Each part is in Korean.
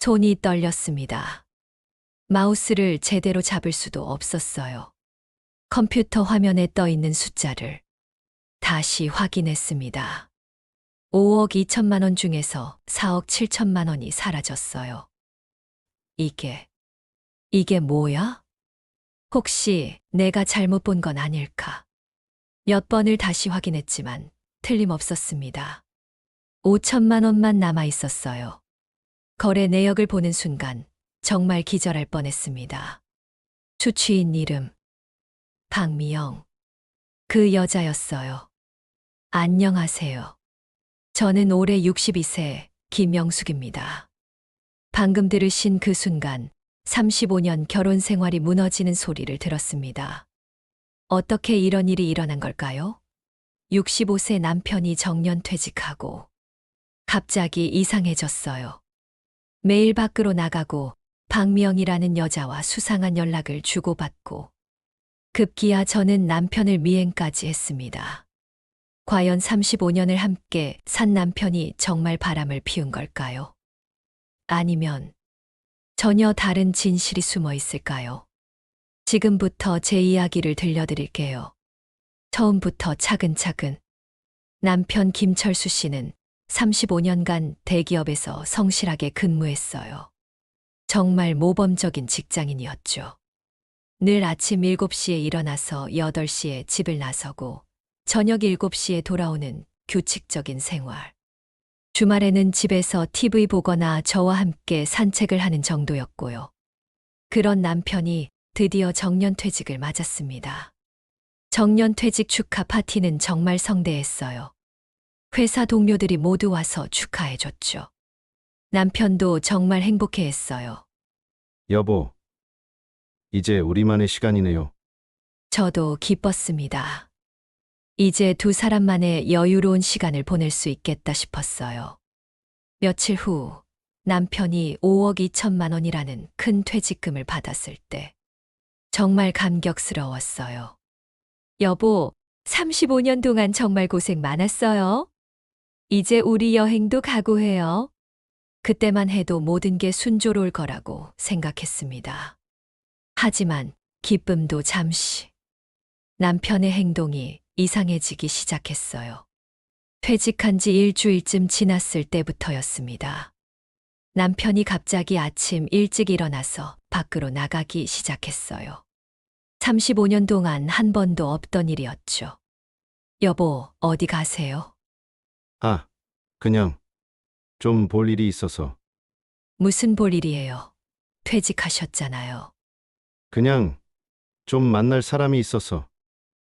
손이 떨렸습니다. 마우스를 제대로 잡을 수도 없었어요. 컴퓨터 화면에 떠 있는 숫자를 다시 확인했습니다. 5억 2천만 원 중에서 4억 7천만 원이 사라졌어요. 이게 뭐야? 혹시 내가 잘못 본 건 아닐까? 몇 번을 다시 확인했지만 틀림없었습니다. 5천만 원만 남아 있었어요. 거래 내역을 보는 순간 정말 기절할 뻔했습니다. 수취인 이름 박미영. 그 여자였어요. 안녕하세요. 저는 올해 62세 김영숙입니다. 방금 들으신 그 순간 35년 결혼 생활이 무너지는 소리를 들었습니다. 어떻게 이런 일이 일어난 걸까요? 65세 남편이 정년퇴직하고 갑자기 이상해졌어요. 매일 밖으로 나가고 박미영이라는 여자와 수상한 연락을 주고받고 급기야 저는 남편을 미행까지 했습니다. 과연 35년을 함께 산 남편이 정말 바람을 피운 걸까요? 아니면 전혀 다른 진실이 숨어 있을까요? 지금부터 제 이야기를 들려드릴게요. 처음부터 차근차근. 남편 김철수 씨는 35년간 대기업에서 성실하게 근무했어요. 정말 모범적인 직장인이었죠. 늘 아침 7시에 일어나서 8시에 집을 나서고 저녁 7시에 돌아오는 규칙적인 생활. 주말에는 집에서 TV 보거나 저와 함께 산책을 하는 정도였고요. 그런 남편이 드디어 정년퇴직을 맞았습니다. 정년퇴직 축하 파티는 정말 성대했어요. 회사 동료들이 모두 와서 축하해줬죠. 남편도 정말 행복해했어요. 여보, 이제 우리만의 시간이네요. 저도 기뻤습니다. 이제 두 사람만의 여유로운 시간을 보낼 수 있겠다 싶었어요. 며칠 후 남편이 5억 2천만 원이라는 큰 퇴직금을 받았을 때 정말 감격스러웠어요. 여보, 35년 동안 정말 고생 많았어요. 이제 우리 여행도 가고 해요. 그때만 해도 모든 게 순조로울 거라고 생각했습니다. 하지만 기쁨도 잠시. 남편의 행동이 이상해지기 시작했어요. 퇴직한 지 일주일쯤 지났을 때부터였습니다. 남편이 갑자기 아침 일찍 일어나서 밖으로 나가기 시작했어요. 35년 동안 한 번도 없던 일이었죠. 여보, 어디 가세요? 아, 그냥 좀 볼 일이 있어서. 무슨 볼 일이에요? 퇴직하셨잖아요. 그냥 좀 만날 사람이 있어서.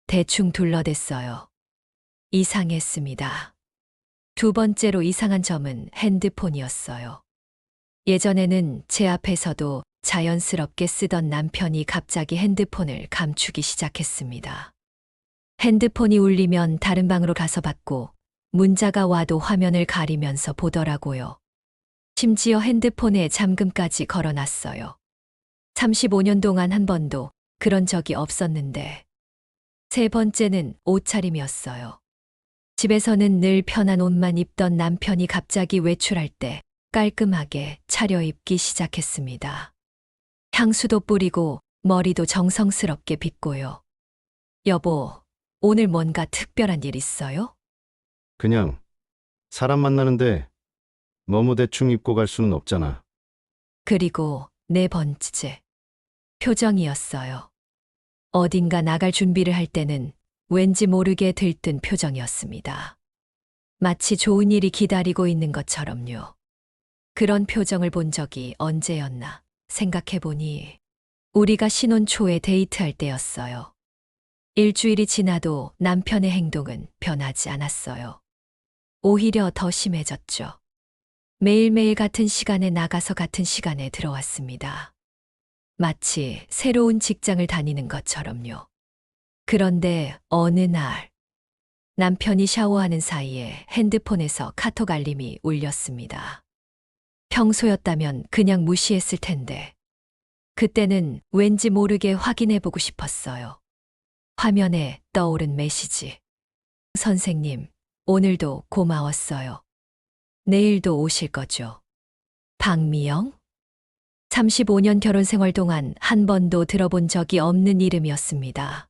대충 둘러댔어요. 이상했습니다. 두 번째로 이상한 점은 핸드폰이었어요. 예전에는 제 앞에서도 자연스럽게 쓰던 남편이 갑자기 핸드폰을 감추기 시작했습니다. 핸드폰이 울리면 다른 방으로 가서 받고 문자가 와도 화면을 가리면서 보더라고요. 심지어 핸드폰에 잠금까지 걸어놨어요. 35년 동안 한 번도 그런 적이 없었는데. 세 번째는 옷차림이었어요. 집에서는 늘 편한 옷만 입던 남편이 갑자기 외출할 때 깔끔하게 차려입기 시작했습니다. 향수도 뿌리고 머리도 정성스럽게 빗고요. 여보, 오늘 뭔가 특별한 일 있어요? 그냥 사람 만나는데 너무 대충 입고 갈 수는 없잖아. 그리고 네 번째, 표정이었어요. 어딘가 나갈 준비를 할 때는 왠지 모르게 들뜬 표정이었습니다. 마치 좋은 일이 기다리고 있는 것처럼요. 그런 표정을 본 적이 언제였나 생각해보니 우리가 신혼 초에 데이트할 때였어요. 일주일이 지나도 남편의 행동은 변하지 않았어요. 오히려 더 심해졌죠. 매일매일 같은 시간에 나가서 같은 시간에 들어왔습니다. 마치 새로운 직장을 다니는 것처럼요. 그런데 어느 날 남편이 샤워하는 사이에 핸드폰에서 카톡 알림이 울렸습니다. 평소였다면 그냥 무시했을 텐데 그때는 왠지 모르게 확인해보고 싶었어요. 화면에 떠오른 메시지. 선생님, 오늘도 고마웠어요. 내일도 오실 거죠? 박미영? 35년 결혼 생활 동안 한 번도 들어본 적이 없는 이름이었습니다.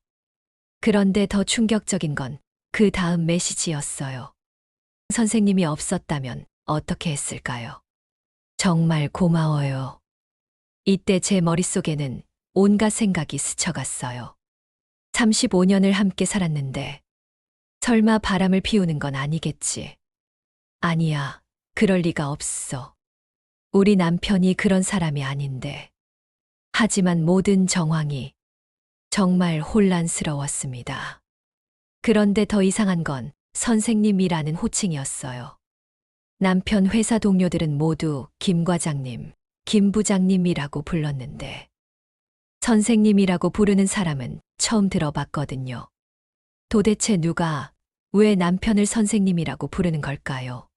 그런데 더 충격적인 건 그 다음 메시지였어요. 선생님이 없었다면 어떻게 했을까요? 정말 고마워요. 이때 제 머릿속에는 온갖 생각이 스쳐갔어요. 35년을 함께 살았는데 설마 바람을 피우는 건 아니겠지. 아니야, 그럴 리가 없어. 우리 남편이 그런 사람이 아닌데. 하지만 모든 정황이 정말 혼란스러웠습니다. 그런데 더 이상한 건 선생님이라는 호칭이었어요. 남편 회사 동료들은 모두 김 과장님, 김 부장님이라고 불렀는데 선생님이라고 부르는 사람은 처음 들어봤거든요. 도대체 누가 왜 남편을 선생님이라고 부르는 걸까요?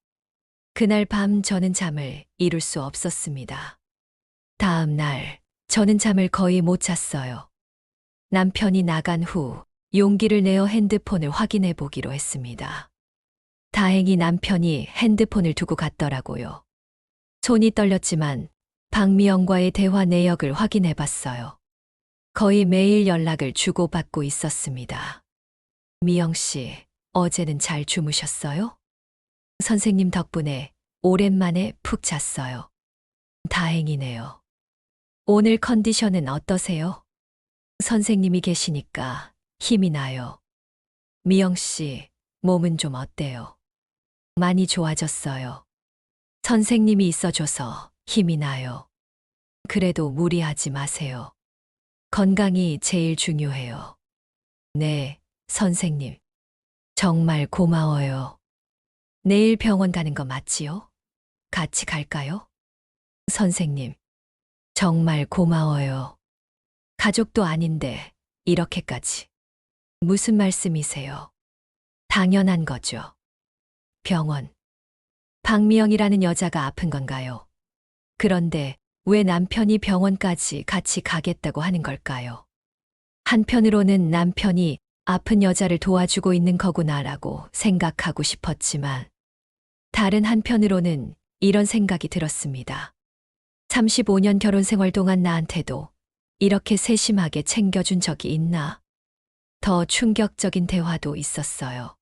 그날 밤 저는 잠을 이룰 수 없었습니다. 다음 날 저는 잠을 거의 못 잤어요. 남편이 나간 후 용기를 내어 핸드폰을 확인해 보기로 했습니다. 다행히 남편이 핸드폰을 두고 갔더라고요. 손이 떨렸지만 박미영과의 대화 내역을 확인해 봤어요. 거의 매일 연락을 주고받고 있었습니다. 미영 씨, 어제는 잘 주무셨어요? 선생님 덕분에 오랜만에 푹 잤어요. 다행이네요. 오늘 컨디션은 어떠세요? 선생님이 계시니까 힘이 나요. 미영 씨, 몸은 좀 어때요? 많이 좋아졌어요. 선생님이 있어줘서 힘이 나요. 그래도 무리하지 마세요. 건강이 제일 중요해요. 네, 선생님. 정말 고마워요. 내일 병원 가는 거 맞지요? 같이 갈까요? 선생님. 정말 고마워요. 가족도 아닌데 이렇게까지. 무슨 말씀이세요? 당연한 거죠. 병원. 박미영이라는 여자가 아픈 건가요? 그런데 왜 남편이 병원까지 같이 가겠다고 하는 걸까요? 한편으로는 남편이 아픈 여자를 도와주고 있는 거구나라고 생각하고 싶었지만 다른 한편으로는 이런 생각이 들었습니다. 35년 결혼 생활 동안 나한테도 이렇게 세심하게 챙겨준 적이 있나? 더 충격적인 대화도 있었어요.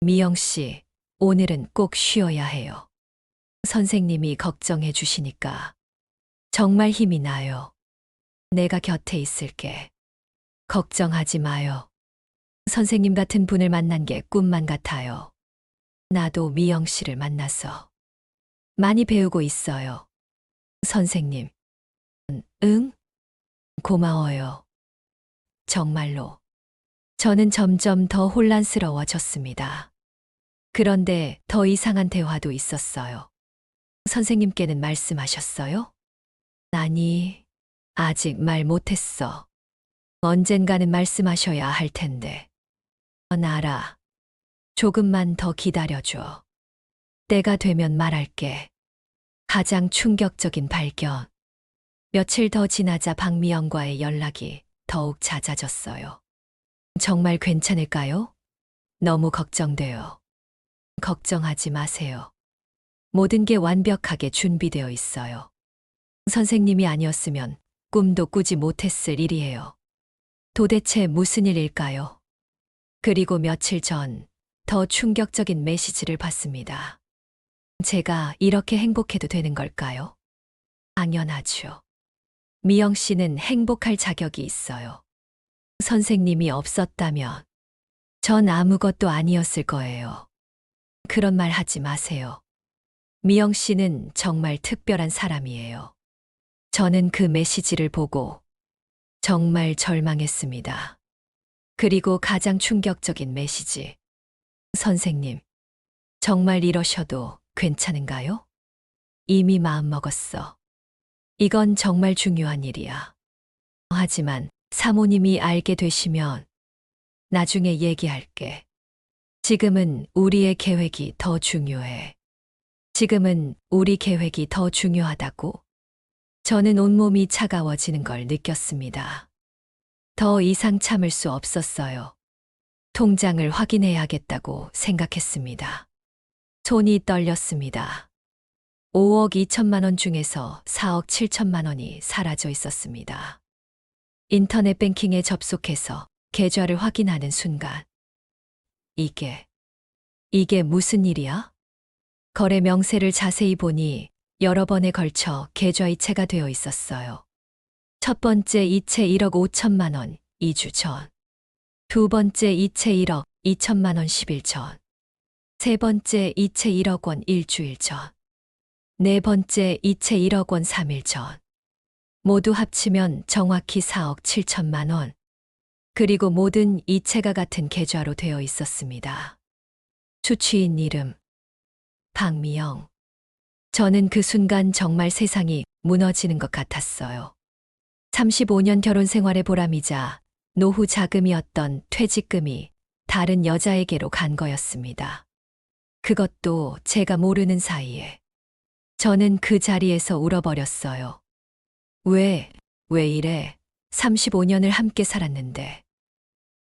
미영 씨, 오늘은 꼭 쉬어야 해요. 선생님이 걱정해 주시니까 정말 힘이 나요. 내가 곁에 있을게. 걱정하지 마요. 선생님 같은 분을 만난 게 꿈만 같아요. 나도 미영 씨를 만나서 많이 배우고 있어요. 선생님. 응? 고마워요. 정말로. 저는 점점 더 혼란스러워졌습니다. 그런데 더 이상한 대화도 있었어요. 선생님께는 말씀하셨어요? 아니, 아직 말 못했어. 언젠가는 말씀하셔야 할 텐데. 나라, 조금만 더 기다려줘. 때가 되면 말할게. 가장 충격적인 발견. 며칠 더 지나자 박미영과의 연락이 더욱 잦아졌어요. 정말 괜찮을까요? 너무 걱정돼요. 걱정하지 마세요. 모든 게 완벽하게 준비되어 있어요. 선생님이 아니었으면 꿈도 꾸지 못했을 일이에요. 도대체 무슨 일일까요? 그리고 며칠 전 더 충격적인 메시지를 받습니다. 제가 이렇게 행복해도 되는 걸까요? 당연하죠. 미영 씨는 행복할 자격이 있어요. 선생님이 없었다면 전 아무것도 아니었을 거예요. 그런 말 하지 마세요. 미영 씨는 정말 특별한 사람이에요. 저는 그 메시지를 보고 정말 절망했습니다. 그리고 가장 충격적인 메시지. 선생님, 정말 이러셔도 괜찮은가요? 이미 마음먹었어. 이건 정말 중요한 일이야. 하지만 사모님이 알게 되시면 나중에 얘기할게. 지금은 우리의 계획이 더 중요해. 지금은 우리 계획이 더 중요하다고. 저는 온몸이 차가워지는 걸 느꼈습니다. 더 이상 참을 수 없었어요. 통장을 확인해야겠다고 생각했습니다. 손이 떨렸습니다. 5억 2천만 원 중에서 4억 7천만 원이 사라져 있었습니다. 인터넷 뱅킹에 접속해서 계좌를 확인하는 순간 이게 무슨 일이야? 거래 명세를 자세히 보니 여러 번에 걸쳐 계좌 이체가 되어 있었어요. 첫 번째 이체 1억 5천만 원 2주 전. 두 번째 이체 1억 2천만 원 10일 전. 세 번째 이체 1억 원 일주일 전. 네 번째 이체 1억 원 3일 전. 모두 합치면 정확히 4억 7천만 원. 그리고 모든 이체가 같은 계좌로 되어 있었습니다. 수취인 이름 박미영. 저는 그 순간 정말 세상이 무너지는 것 같았어요. 35년 결혼 생활의 보람이자 노후 자금이었던 퇴직금이 다른 여자에게로 간 거였습니다. 그것도 제가 모르는 사이에. 저는 그 자리에서 울어버렸어요. 왜 이래? 35년을 함께 살았는데.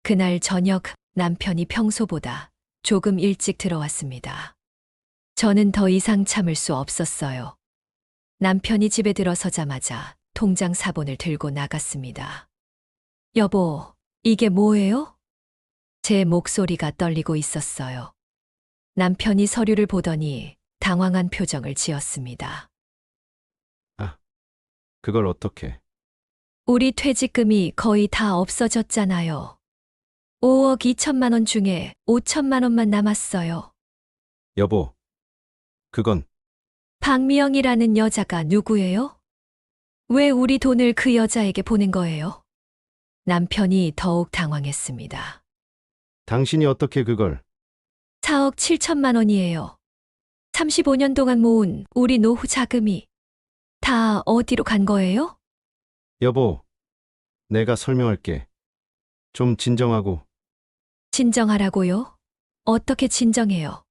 그날 저녁 남편이 평소보다 조금 일찍 들어왔습니다. 저는 더 이상 참을 수 없었어요. 남편이 집에 들어서자마자 통장 사본을 들고 나갔습니다. 여보, 이게 뭐예요? 제 목소리가 떨리고 있었어요. 남편이 서류를 보더니 당황한 표정을 지었습니다. 그걸 어떻게? 우리 퇴직금이 거의 다 없어졌잖아요. 5억 2천만 원 중에 5천만 원만 남았어요. 여보, 그건 박미영이라는 여자가 누구예요? 왜 우리 돈을 그 여자에게 보낸 거예요? 남편이 더욱 당황했습니다. 당신이 어떻게 그걸? 4억 7천만 원이에요. 35년 동안 모은 우리 노후 자금이 다 어디로 간 거예요? 여보, 내가 설명할게. 좀 진정하고. 진정하라고요? 어떻게 진정해요?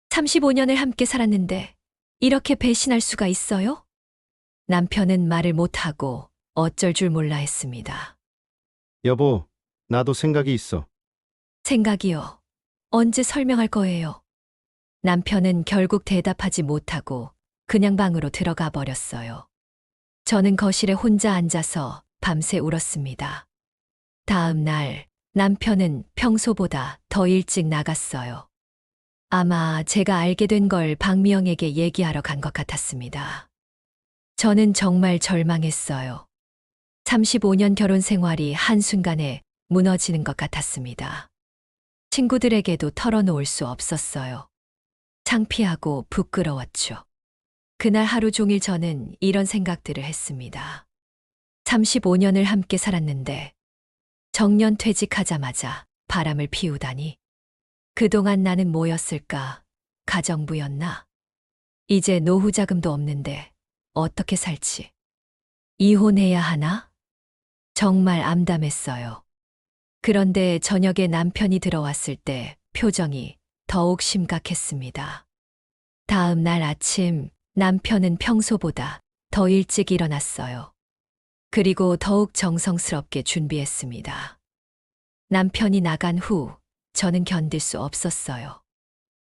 35년을 함께 살았는데 이렇게 배신할 수가 있어요? 남편은 말을 못하고 어쩔 줄 몰라 했습니다. 여보, 나도 생각이 있어. 생각이요. 언제 설명할 거예요? 남편은 결국 대답하지 못하고 그냥 방으로 들어가 버렸어요. 저는 거실에 혼자 앉아서 밤새 울었습니다. 다음 날 남편은 평소보다 더 일찍 나갔어요. 아마 제가 알게 된 걸 박미영에게 얘기하러 간 것 같았습니다. 저는 정말 절망했어요. 35년 결혼 생활이 한순간에 무너지는 것 같았습니다. 친구들에게도 털어놓을 수 없었어요. 창피하고 부끄러웠죠. 그날 하루 종일 저는 이런 생각들을 했습니다. 35년을 함께 살았는데 정년 퇴직하자마자 바람을 피우다니. 그동안 나는 뭐였을까? 가정부였나? 이제 노후 자금도 없는데 어떻게 살지? 이혼해야 하나? 정말 암담했어요. 그런데 저녁에 남편이 들어왔을 때 표정이 더욱 심각했습니다. 다음 날 아침 남편은 평소보다 더 일찍 일어났어요. 그리고 더욱 정성스럽게 준비했습니다. 남편이 나간 후 저는 견딜 수 없었어요.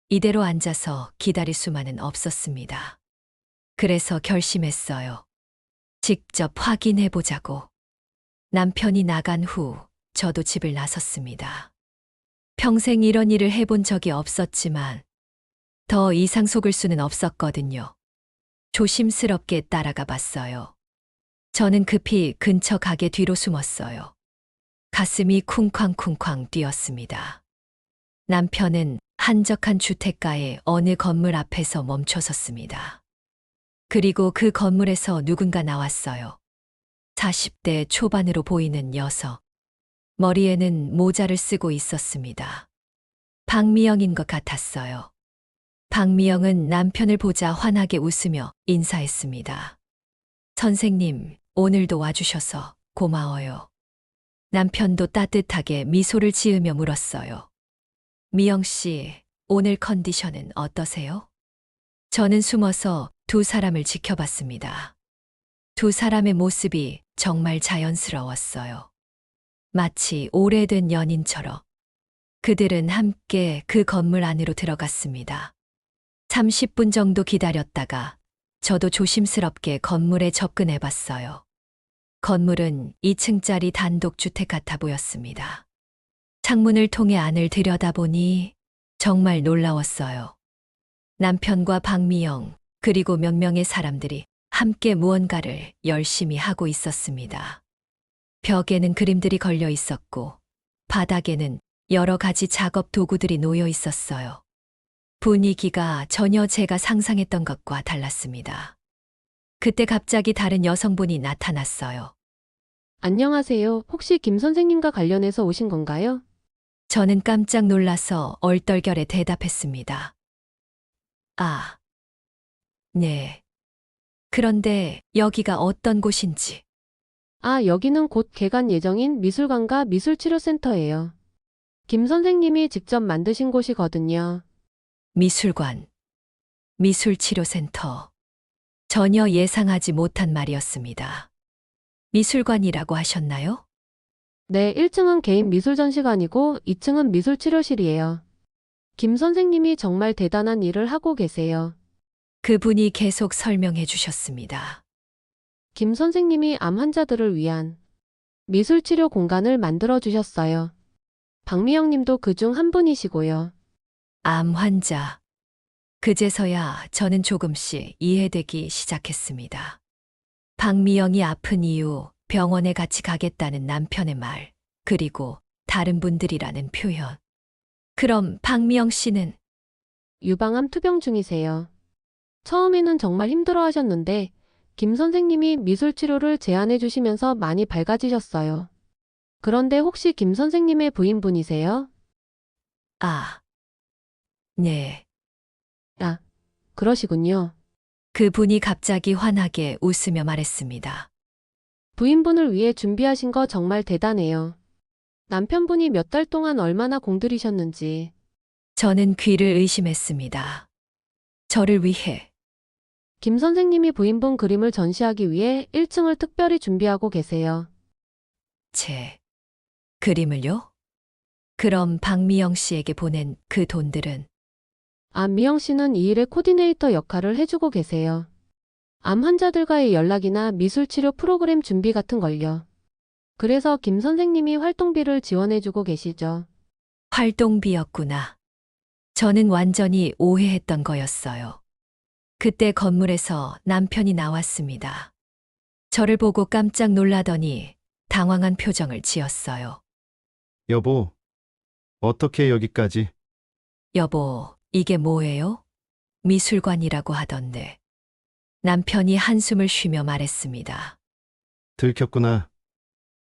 이대로 앉아서 기다릴 수만은 없었습니다. 그래서 결심했어요. 직접 확인해 보자고. 남편이 나간 후 저도 집을 나섰습니다. 평생 이런 일을 해본 적이 없었지만 더 이상 속을 수는 없었거든요. 조심스럽게 따라가 봤어요. 저는 급히 근처 가게 뒤로 숨었어요. 가슴이 쿵쾅쿵쾅 뛰었습니다. 남편은 한적한 주택가의 어느 건물 앞에서 멈춰섰습니다. 그리고 그 건물에서 누군가 나왔어요. 40대 초반으로 보이는 녀석. 머리에는 모자를 쓰고 있었습니다. 박미영인 것 같았어요. 박미영은 남편을 보자 환하게 웃으며 인사했습니다. 선생님, 오늘도 와주셔서 고마워요. 남편도 따뜻하게 미소를 지으며 물었어요. 미영 씨, 오늘 컨디션은 어떠세요? 저는 숨어서 두 사람을 지켜봤습니다. 두 사람의 모습이 정말 자연스러웠어요. 마치 오래된 연인처럼. 그들은 함께 그 건물 안으로 들어갔습니다. 30분 정도 기다렸다가 저도 조심스럽게 건물에 접근해 봤어요. 건물은 2층짜리 단독주택 같아 보였습니다. 창문을 통해 안을 들여다보니 정말 놀라웠어요. 남편과 박미영, 그리고 몇 명의 사람들이 함께 무언가를 열심히 하고 있었습니다. 벽에는 그림들이 걸려 있었고, 바닥에는 여러 가지 작업 도구들이 놓여 있었어요. 분위기가 전혀 제가 상상했던 것과 달랐습니다. 그때 갑자기 다른 여성분이 나타났어요. 안녕하세요. 혹시 김 선생님과 관련해서 오신 건가요? 저는 깜짝 놀라서 얼떨결에 대답했습니다. 아, 네. 그런데 여기가 어떤 곳인지. 아, 여기는 곧 개관 예정인 미술관과 미술치료센터예요. 김 선생님이 직접 만드신 곳이거든요. 미술관, 미술치료센터. 전혀 예상하지 못한 말이었습니다. 미술관이라고 하셨나요? 네, 1층은 개인 미술 전시관이고 2층은 미술치료실이에요. 김 선생님이 정말 대단한 일을 하고 계세요. 그분이 계속 설명해 주셨습니다. 김 선생님이 암 환자들을 위한 미술치료 공간을 만들어 주셨어요. 박미영 님도 그중 한 분이시고요. 암 환자. 그제서야 저는 조금씩 이해되기 시작했습니다. 박미영이 아픈 이유, 병원에 같이 가겠다는 남편의 말, 그리고 다른 분들이라는 표현. 그럼 박미영 씨는 유방암 투병 중이세요. 처음에는 정말 힘들어 하셨는데 김 선생님이 미술치료를 제안해 주시면서 많이 밝아지셨어요. 그런데 혹시 김 선생님의 부인분이세요? 아, 네. 아, 그러시군요. 그분이 갑자기 환하게 웃으며 말했습니다. 부인분을 위해 준비하신 거 정말 대단해요. 남편분이 몇 달 동안 얼마나 공들이셨는지. 저는 귀를 의심했습니다. 저를 위해 김 선생님이 부인분 그림을 전시하기 위해 1층을 특별히 준비하고 계세요. 제 그림을요? 그럼 박미영 씨에게 보낸 그 돈들은 아, 미영 씨는 이 일의 코디네이터 역할을 해주고 계세요. 암 환자들과의 연락이나 미술치료 프로그램 준비 같은 걸요. 그래서 김 선생님이 활동비를 지원해주고 계시죠. 활동비였구나. 저는 완전히 오해했던 거였어요. 그때 건물에서 남편이 나왔습니다. 저를 보고 깜짝 놀라더니 당황한 표정을 지었어요. 여보, 어떻게 여기까지? 여보, 이게 뭐예요? 미술관이라고 하던데. 남편이 한숨을 쉬며 말했습니다. 들켰구나.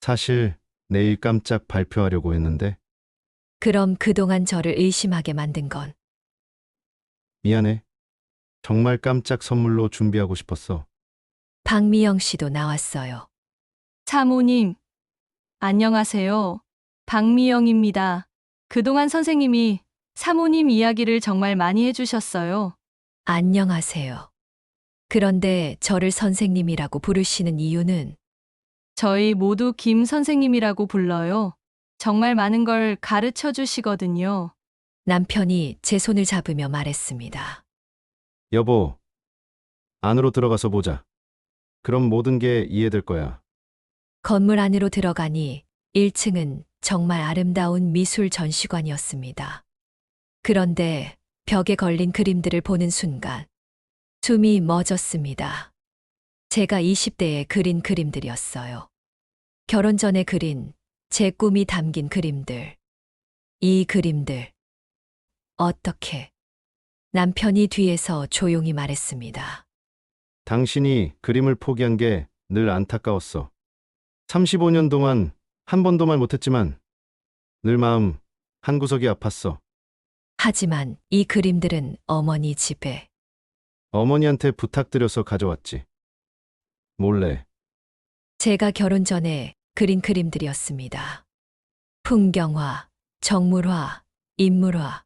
사실 내일 깜짝 발표하려고 했는데 그럼 그동안 저를 의심하게 만든 건 미안해. 정말 깜짝 선물로 준비하고 싶었어. 박미영 씨도 나왔어요. 사모님, 안녕하세요. 박미영입니다. 그동안 선생님이 사모님 이야기를 정말 많이 해주셨어요. 안녕하세요. 그런데 저를 선생님이라고 부르시는 이유는 저희 모두 김 선생님이라고 불러요. 정말 많은 걸 가르쳐 주시거든요. 남편이 제 손을 잡으며 말했습니다. 여보, 안으로 들어가서 보자. 그럼 모든 게 이해될 거야. 건물 안으로 들어가니 1층은 정말 아름다운 미술 전시관이었습니다. 그런데 벽에 걸린 그림들을 보는 순간 숨이 멎었습니다. 제가 20대에 그린 그림들이었어요. 결혼 전에 그린 제 꿈이 담긴 그림들. 이 그림들. 어떻게? 남편이 뒤에서 조용히 말했습니다. 당신이 그림을 포기한 게 늘 안타까웠어. 35년 동안 한 번도 말 못했지만 늘 마음 한구석이 아팠어. 하지만 이 그림들은 어머니 집에 어머니한테 부탁드려서 가져왔지. 몰래. 제가 결혼 전에 그린 그림들이었습니다. 풍경화, 정물화, 인물화.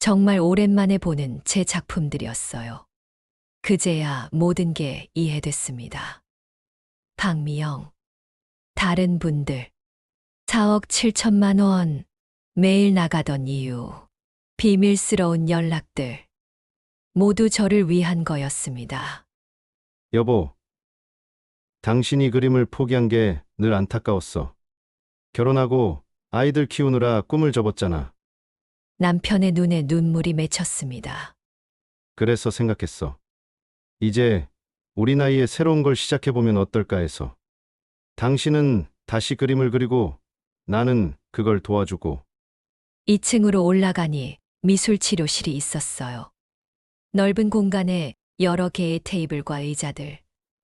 정말 오랜만에 보는 제 작품들이었어요. 그제야 모든 게 이해됐습니다. 박미영, 다른 분들, 4억 7천만 원, 매일 나가던 이유, 비밀스러운 연락들, 모두 저를 위한 거였습니다. 여보, 당신이 그림을 포기한 게 늘 안타까웠어. 결혼하고 아이들 키우느라 꿈을 접었잖아. 남편의 눈에 눈물이 맺혔습니다. 그래서 생각했어. 이제 우리 나이에 새로운 걸 시작해보면 어떨까 해서. 당신은 다시 그림을 그리고 나는 그걸 도와주고. 2층으로 올라가니 미술 치료실이 있었어요. 넓은 공간에 여러 개의 테이블과 의자들,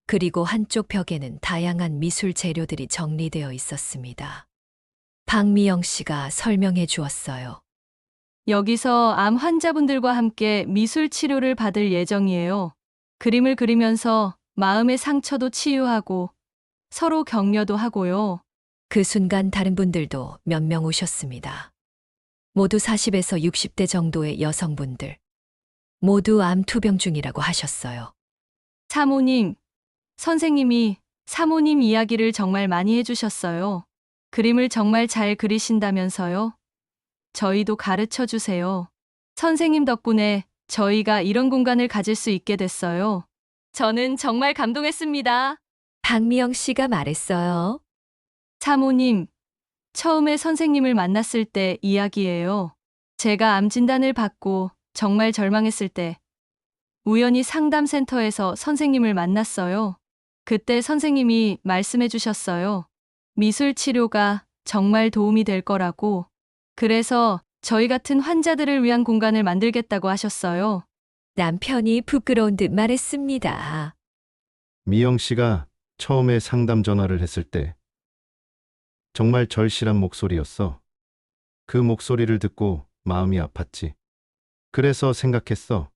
그리고 한쪽 벽에는 다양한 미술 재료들이 정리되어 있었습니다. 박미영 씨가 설명해 주었어요. 여기서 암 환자분들과 함께 미술 치료를 받을 예정이에요. 그림을 그리면서 마음의 상처도 치유하고 서로 격려도 하고요. 그 순간 다른 분들도 몇 명 오셨습니다. 모두 40에서 60대 정도의 여성분들. 모두 암 투병 중이라고 하셨어요. 사모님, 선생님이 사모님 이야기를 정말 많이 해주셨어요. 그림을 정말 잘 그리신다면서요. 저희도 가르쳐 주세요. 선생님 덕분에 저희가 이런 공간을 가질 수 있게 됐어요. 저는 정말 감동했습니다. 박미영 씨가 말했어요. 사모님, 처음에 선생님을 만났을 때 이야기예요. 제가 암 진단을 받고 정말 절망했을 때 우연히 상담센터에서 선생님을 만났어요. 그때 선생님이 말씀해 주셨어요. 미술 치료가 정말 도움이 될 거라고. 그래서 저희 같은 환자들을 위한 공간을 만들겠다고 하셨어요. 남편이 부끄러운 듯 말했습니다. 미영 씨가 처음에 상담 전화를 했을 때 정말 절실한 목소리였어. 그 목소리를 듣고 마음이 아팠지. 그래서 생각했어.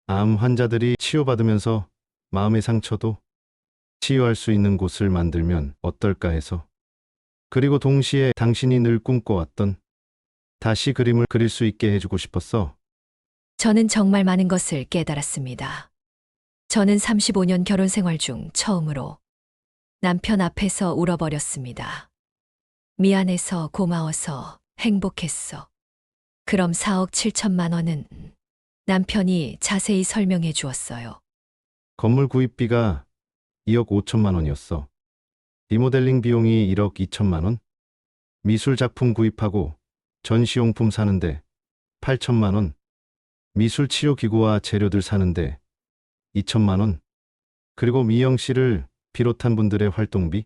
암 환자들이 치료받으면서 마음의 상처도 치유할 수 있는 곳을 만들면 어떨까 해서. 그리고 동시에 당신이 늘 꿈꿔왔던 다시 그림을 그릴 수 있게 해주고 싶었어. 저는 정말 많은 것을 깨달았습니다. 저는 35년 결혼 생활 중 처음으로 남편 앞에서 울어버렸습니다. 미안해서, 고마워서, 행복했어. 그럼 4억 7천만 원은 남편이 자세히 설명해 주었어요. 건물 구입비가 2억 5천만 원이었어. 리모델링 비용이 1억 2천만 원? 미술 작품 구입하고 전시용품 사는데 8천만 원? 미술 치료 기구와 재료들 사는데 2천만 원? 그리고 미영 씨를 비롯한 분들의 활동비?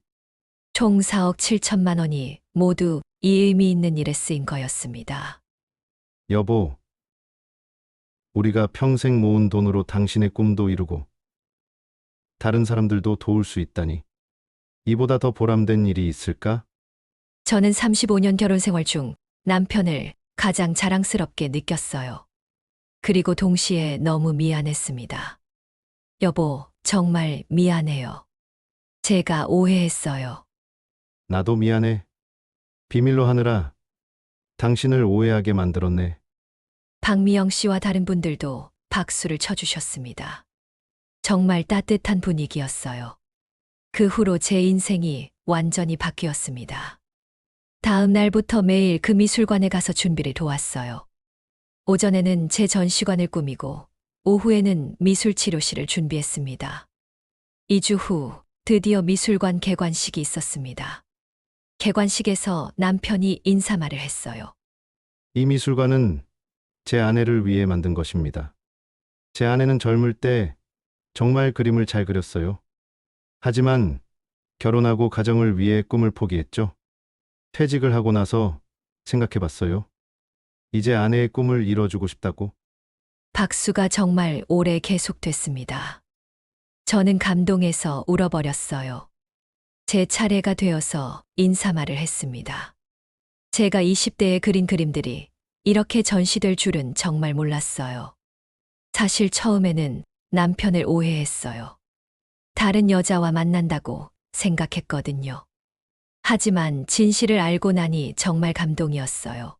총 4억 7천만 원이 모두 이 의미 있는 일에 쓰인 거였습니다. 여보, 우리가 평생 모은 돈으로 당신의 꿈도 이루고 다른 사람들도 도울 수 있다니. 이보다 더 보람된 일이 있을까? 저는 35년 결혼 생활 중 남편을 가장 자랑스럽게 느꼈어요. 그리고 동시에 너무 미안했습니다. 여보, 정말 미안해요. 제가 오해했어요. 나도 미안해. 비밀로 하느라 당신을 오해하게 만들었네. 박미영 씨와 다른 분들도 박수를 쳐주셨습니다. 정말 따뜻한 분위기였어요. 그 후로 제 인생이 완전히 바뀌었습니다. 다음 날부터 매일 그 미술관에 가서 준비를 도왔어요. 오전에는 제 전시관을 꾸미고 오후에는 미술 치료실을 준비했습니다. 2주 후 드디어 미술관 개관식이 있었습니다. 개관식에서 남편이 인사말을 했어요. 이 미술관은 제 아내를 위해 만든 것입니다. 제 아내는 젊을 때 정말 그림을 잘 그렸어요. 하지만 결혼하고 가정을 위해 꿈을 포기했죠. 퇴직을 하고 나서 생각해봤어요. 이제 아내의 꿈을 이뤄주고 싶다고. 박수가 정말 오래 계속됐습니다. 저는 감동해서 울어버렸어요. 제 차례가 되어서 인사말을 했습니다. 제가 20대에 그린 그림들이 이렇게 전시될 줄은 정말 몰랐어요. 사실 처음에는 남편을 오해했어요. 다른 여자와 만난다고 생각했거든요. 하지만 진실을 알고 나니 정말 감동이었어요.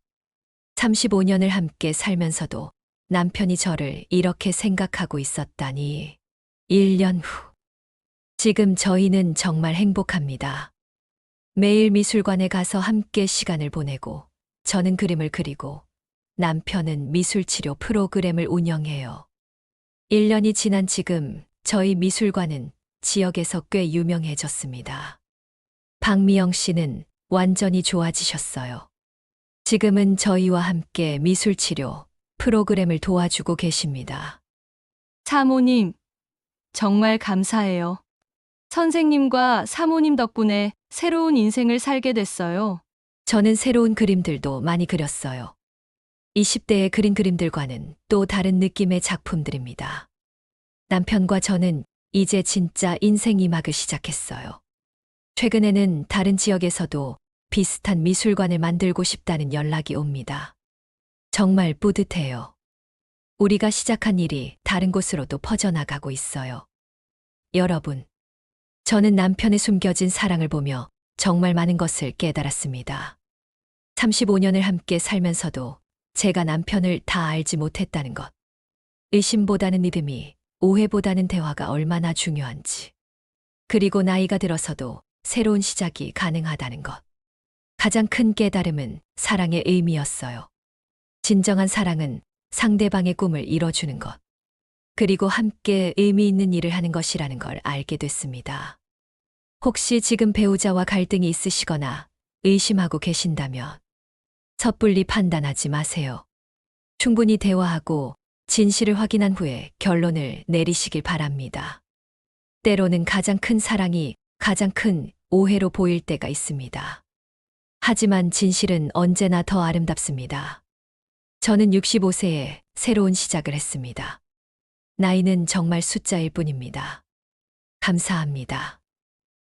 35년을 함께 살면서도 남편이 저를 이렇게 생각하고 있었다니. 1년 후. 지금 저희는 정말 행복합니다. 매일 미술관에 가서 함께 시간을 보내고, 저는 그림을 그리고, 남편은 미술치료 프로그램을 운영해요. 1년이 지난 지금 저희 미술관은 지역에서 꽤 유명해졌습니다. 박미영 씨는 완전히 좋아지셨어요. 지금은 저희와 함께 미술치료 프로그램을 도와주고 계십니다. 사모님, 정말 감사해요. 선생님과 사모님 덕분에 새로운 인생을 살게 됐어요. 저는 새로운 그림들도 많이 그렸어요. 20대의 그린 그림들과는 또 다른 느낌의 작품들입니다. 남편과 저는 이제 진짜 인생 2막을 시작했어요. 최근에는 다른 지역에서도 비슷한 미술관을 만들고 싶다는 연락이 옵니다. 정말 뿌듯해요. 우리가 시작한 일이 다른 곳으로도 퍼져나가고 있어요. 여러분, 저는 남편의 숨겨진 사랑을 보며 정말 많은 것을 깨달았습니다. 35년을 함께 살면서도 제가 남편을 다 알지 못했다는 것. 의심보다는 믿음이, 오해보다는 대화가 얼마나 중요한지. 그리고 나이가 들어서도 새로운 시작이 가능하다는 것. 가장 큰 깨달음은 사랑의 의미였어요. 진정한 사랑은 상대방의 꿈을 이뤄주는 것. 그리고 함께 의미 있는 일을 하는 것이라는 걸 알게 됐습니다. 혹시 지금 배우자와 갈등이 있으시거나 의심하고 계신다면 섣불리 판단하지 마세요. 충분히 대화하고 진실을 확인한 후에 결론을 내리시길 바랍니다. 때로는 가장 큰 사랑이 가장 큰 오해로 보일 때가 있습니다. 하지만 진실은 언제나 더 아름답습니다. 저는 65세에 새로운 시작을 했습니다. 나이는 정말 숫자일 뿐입니다. 감사합니다.